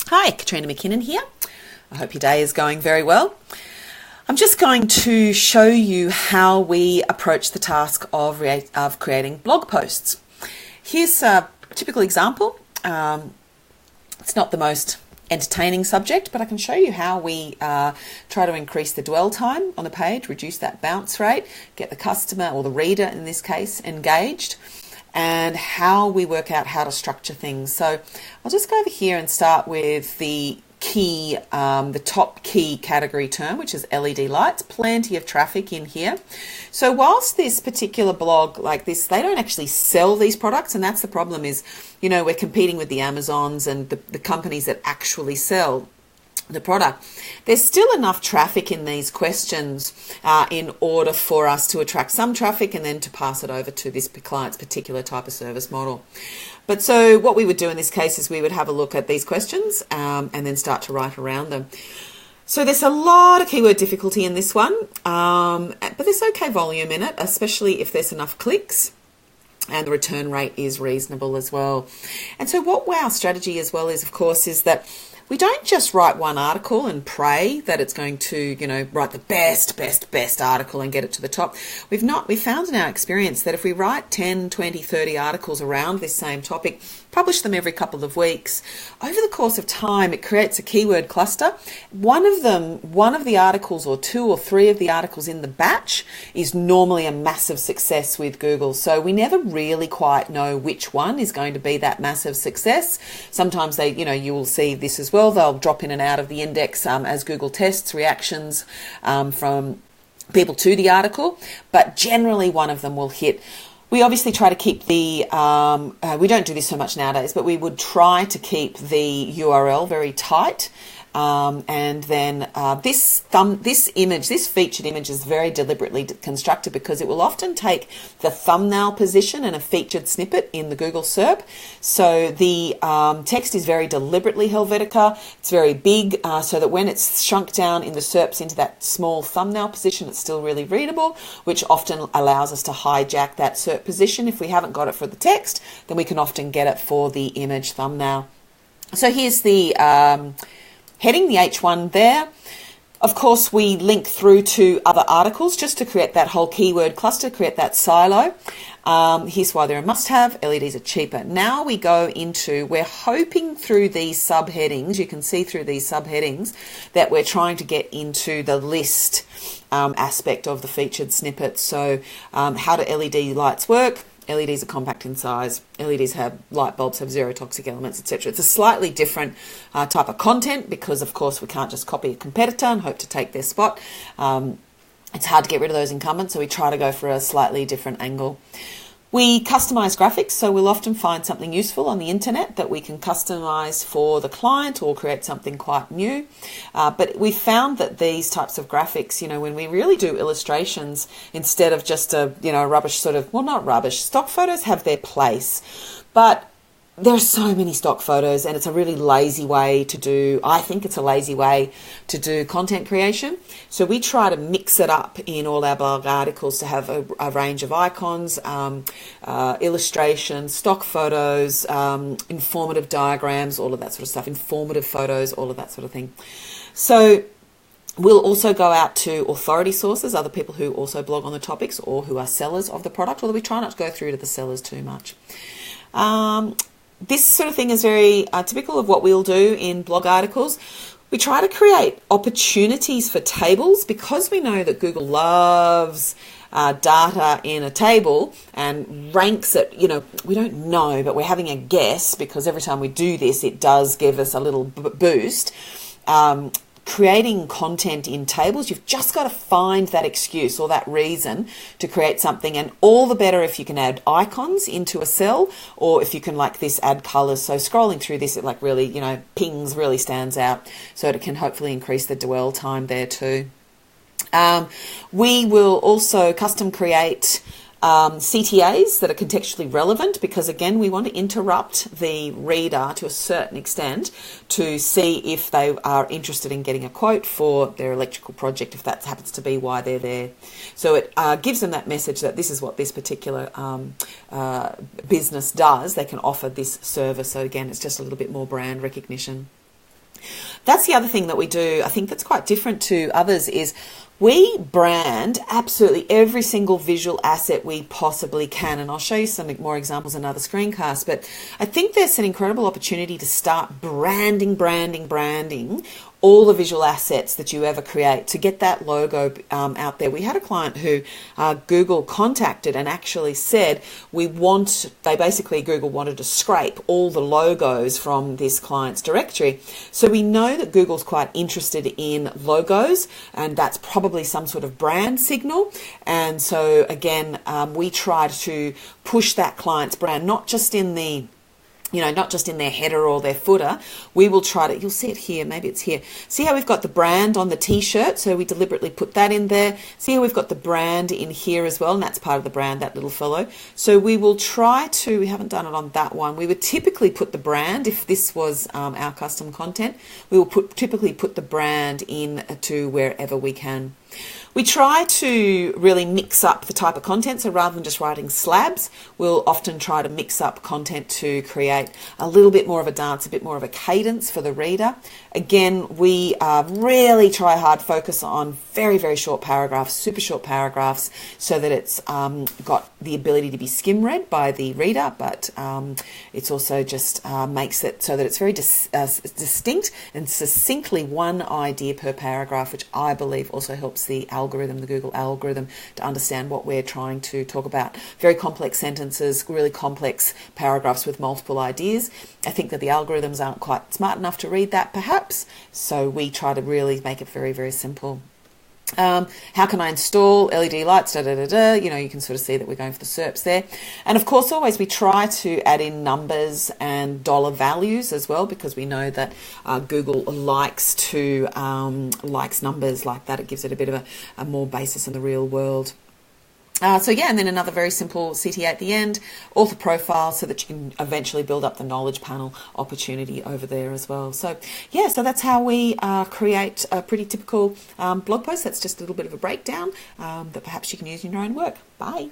Hi, Katrina McKinnon here. I hope your day is going very well. I'm just going to show you how we approach the task of creating blog posts. Here's a typical example. It's not the most entertaining subject, but I can show you how we try to increase the dwell time on a page, reduce that bounce rate, get the customer, or the reader in this case, engaged, and how we work out how to structure things. So I'll just go over here and start with the key, the top key category term, which is LED lights. Plenty of traffic in here. So whilst this particular blog like this, they don't actually sell these products, and that's the problem is, you know, we're competing with the Amazons and the companies that actually sell the product. There's still enough traffic in these questions in order for us to attract some traffic and then to pass it over to this client's particular type of service model. But so what we would do in this case is we would have a look at these questions and then start to write around them. So there's a lot of keyword difficulty in this one, but there's okay volume in it, especially if there's enough clicks. And the return rate is reasonable as well. And so what our strategy as well is, of course, is that we don't just write one article and pray that it's going to, you know, write the best article and get it to the top. We've found in our experience that if we write 10, 20, 30 articles around this same topic, publish them every couple of weeks, over the course of time, it creates a keyword cluster. One of the articles or 2 or 3 of the articles in the batch is normally a massive success with Google. So we never really quite know which one is going to be that massive success. Sometimes you will see this as well. They'll drop in and out of the index as Google tests reactions from people to the article, but generally one of them will hit. We obviously try to keep the, we don't do this so much nowadays, but we would try to keep the URL very tight. And then this featured image is very deliberately constructed because it will often take the thumbnail position and a featured snippet in the Google SERP. So the text is very deliberately Helvetica. It's very big so that when it's shrunk down in the SERPs into that small thumbnail position, it's still really readable, which often allows us to hijack that SERP position. If we haven't got it for the text, then we can often get it for the image thumbnail. So here's the heading, the H1 there. Of course, we link through to other articles just to create that whole keyword cluster, create that silo. Here's why they're a must-have. LEDs are cheaper. Now we go into, we're hoping through these subheadings, you can see through these subheadings that we're trying to get into the list aspect of the featured snippet. So how do LED lights work? LEDs are compact in size. Light bulbs have zero toxic elements, etc. It's a slightly different type of content because, of course, we can't just copy a competitor and hope to take their spot. It's hard to get rid of those incumbents, so we try to go for a slightly different angle. We customize graphics, so we'll often find something useful on the internet that we can customize for the client or create something quite new. But we found that these types of graphics, you know, when we really do illustrations instead of just a, you know, rubbish sort of, well, not rubbish, stock photos have their place, but there are so many stock photos and it's a really lazy way to do, I think it's a lazy way to do content creation. So we try to mix it up in all our blog articles to have a range of icons, illustrations, stock photos, informative diagrams, all of that sort of stuff, informative photos, all of that sort of thing. So we'll also go out to authority sources, other people who also blog on the topics or who are sellers of the product, although we try not to go through to the sellers too much. This sort of thing is very typical of what we'll do in blog articles. We try to create opportunities for tables because we know that Google loves data in a table and ranks it, you know, we don't know, but we're having a guess because every time we do this, it does give us a little boost. Creating content in tables, you've just got to find that excuse or that reason to create something, and all the better if you can add icons into a cell or if you can, like this, add colors. So scrolling through this, it like really, you know, pings really stands out, so it can hopefully increase the dwell time there too. We will also custom create CTAs that are contextually relevant because, again, we want to interrupt the reader to a certain extent to see if they are interested in getting a quote for their electrical project, if that happens to be why they're there. So it gives them that message that this is what this particular business does. They can offer this service. So again, it's just a little bit more brand recognition. That's the other thing that we do, I think that's quite different to others, is we brand absolutely every single visual asset we possibly can. And I'll show you some more examples in another screencast. But I think there's an incredible opportunity to start branding all the visual assets that you ever create to get that logo out there. We had a client who Google contacted and actually said, Google wanted to scrape all the logos from this client's directory. So we know that Google's quite interested in logos, and that's probably some sort of brand signal. And so again, we try to push that client's brand, not just in their header or their footer. We will try to, you'll see it here, maybe it's here. See how we've got the brand on the t-shirt? So we deliberately put that in there. See how we've got the brand in here as well, and that's part of the brand, that little fellow. So we will try to, we haven't done it on that one. We would typically put the brand, if this was our custom content, we will typically put the brand in to wherever we can. We try to really mix up the type of content, so rather than just writing slabs, we'll often try to mix up content to create a little bit more of a dance, a bit more of a cadence for the reader. Again, we really try hard focus on very, very short paragraphs, super short paragraphs, so that it's got the ability to be skim read by the reader, but it's also just makes it so that it's very distinct and succinctly one idea per paragraph, which I believe also helps the Google algorithm, to understand what we're trying to talk about. Very complex sentences, really complex paragraphs with multiple ideas. I think that the algorithms aren't quite smart enough to read that, perhaps, so we try to really make it very, very simple. How can I install LED lights? You can sort of see that we're going for the SERPs there. And of course, always we try to add in numbers and dollar values as well, because we know that Google likes numbers like that. It gives it a bit of a more basis in the real world. And then another very simple CTA at the end, author profile, so that you can eventually build up the knowledge panel opportunity over there as well. So that's how we create a pretty typical blog post. That's just a little bit of a breakdown that perhaps you can use in your own work. Bye.